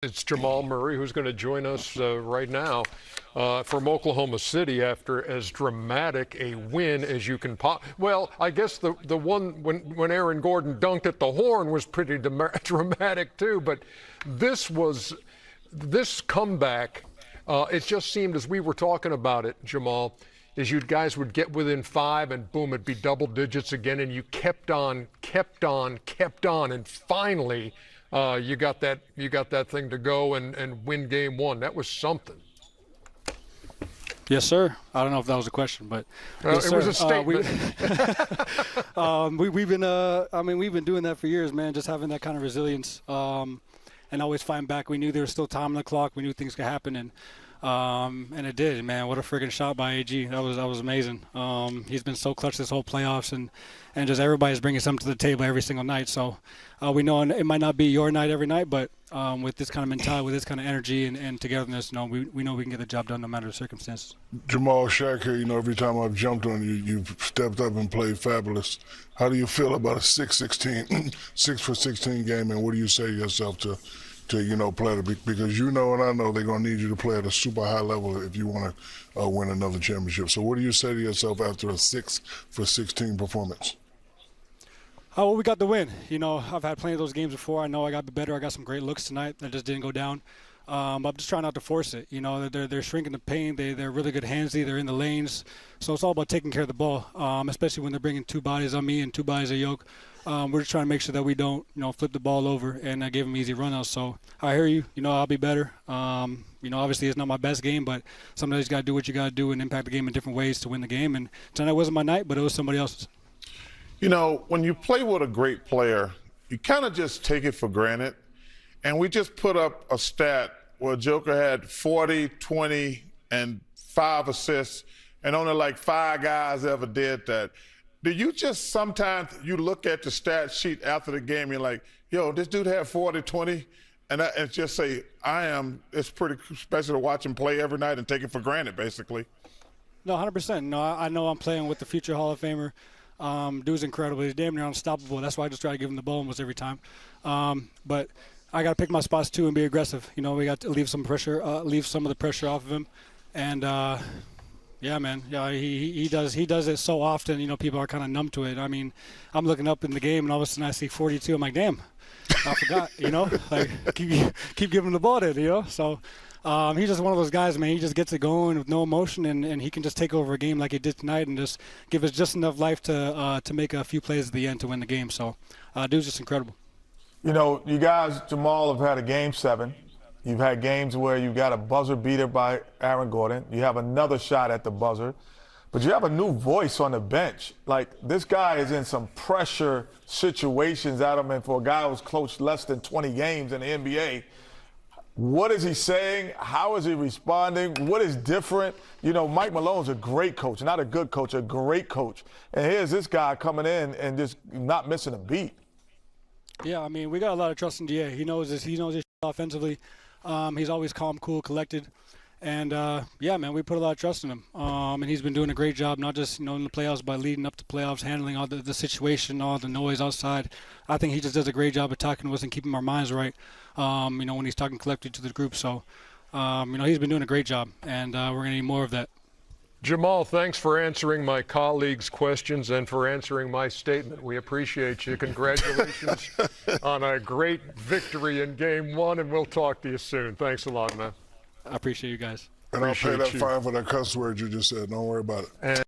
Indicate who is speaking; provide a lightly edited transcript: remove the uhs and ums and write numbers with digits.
Speaker 1: It's Jamal Murray who's going to join us right now from Oklahoma City after as dramatic a win as you can well, I guess the one when Aaron Gordon dunked at the horn was pretty dramatic too, but this comeback, it just seemed as we were talking about it, Jamal, is you guys would get within 5 and boom, it'd be double digits again, and you kept on, and finally you got that thing to go and win game 1. That was something.
Speaker 2: Yes, sir. I don't know if that was a question, but yes,
Speaker 1: it was a statement.
Speaker 2: We've been doing that for years, man. Just having that kind of resilience and always fighting back. We knew there was still time on the clock. We knew things could happen, and it did. Man, what a freaking shot by AG. That was amazing. He's been so clutch this whole playoffs, and just everybody's bringing something to the table every single night. So we know it might not be your night every night, but with this kind of mentality, with this kind of energy and togetherness, we know we can get the job done no matter the circumstances.
Speaker 3: Jamal, Shaq here, every time I've jumped on you, you've stepped up and played fabulous. How do you feel about a 6-16, 6 for 16 game, and what do you say to yourself to play because and I know they're going to need you to play at a super high level if you want to win another championship. So what do you say to yourself after a 6 for 16 performance?
Speaker 2: Well, we got the win. I've had plenty of those games before. I know I got better. I got some great looks tonight that just didn't go down. I'm just trying not to force it. They're shrinking the paint. They're really good handsy. They're in the lanes. So it's all about taking care of the ball, especially when they're bringing 2 bodies on me and 2 bodies of Yoke. We're just trying to make sure that we don't, flip the ball over and give them easy runouts. So I hear you. I'll be better. Obviously it's not my best game, but sometimes you got to do what you got to do and impact the game in different ways to win the game. And tonight wasn't my night, but it was somebody else's.
Speaker 4: When you play with a great player, you kind of just take it for granted. And we just put up a stat where Joker had 40, 20, and 5 assists, and only like 5 guys ever did that. Do you just sometimes you look at the stat sheet after the game, you're like, yo, this dude had 40, 20, and just say, it's pretty special to watch him play every night and take it for granted, basically.
Speaker 2: No, 100%. No, I know I'm playing with the future Hall of Famer. Dude's incredible. He's damn near unstoppable. That's why I just try to give him the ball almost every time. But I got to pick my spots too and be aggressive. We got to leave some pressure, leave some of the pressure off of him. And yeah, man, yeah, he does it so often. People are kind of numb to it. I mean, I'm looking up in the game and all of a sudden I see 42. I'm like, damn, I forgot. Like keep giving him the ball there. So. He's just one of those guys, man. He just gets it going with no emotion, and he can just take over a game like he did tonight and just give us just enough life to make a few plays at the end to win the game. So, dude's just incredible.
Speaker 5: You guys, Jamal, have had a Game 7. You've had games where you got a buzzer beater by Aaron Gordon. You have another shot at the buzzer. But you have a new voice on the bench. Like, this guy is in some pressure situations out of him, and for a guy who's coached less than 20 games in the NBA, what is he saying? How is he responding? What is different? Mike Malone's a great coach, not a good coach, a great coach. And here's this guy coming in and just not missing a beat.
Speaker 2: Yeah, I mean, we got a lot of trust in DA. He knows this. He knows his offensively. He's always calm, cool, collected. And, yeah, man, we put a lot of trust in him. And he's been doing a great job, not just, in the playoffs, but leading up to playoffs, handling all the situation, all the noise outside. I think he just does a great job of talking to us and keeping our minds right, when he's talking collectively to the group. So, he's been doing a great job, and we're going to need more of that.
Speaker 1: Jamal, thanks for answering my colleagues' questions and for answering my statement. We appreciate you. Congratulations on a great victory in Game 1, and we'll talk to you soon. Thanks a lot, man.
Speaker 2: I appreciate you guys.
Speaker 3: And I'll pay that fine for that cuss word you just said. Don't worry about it.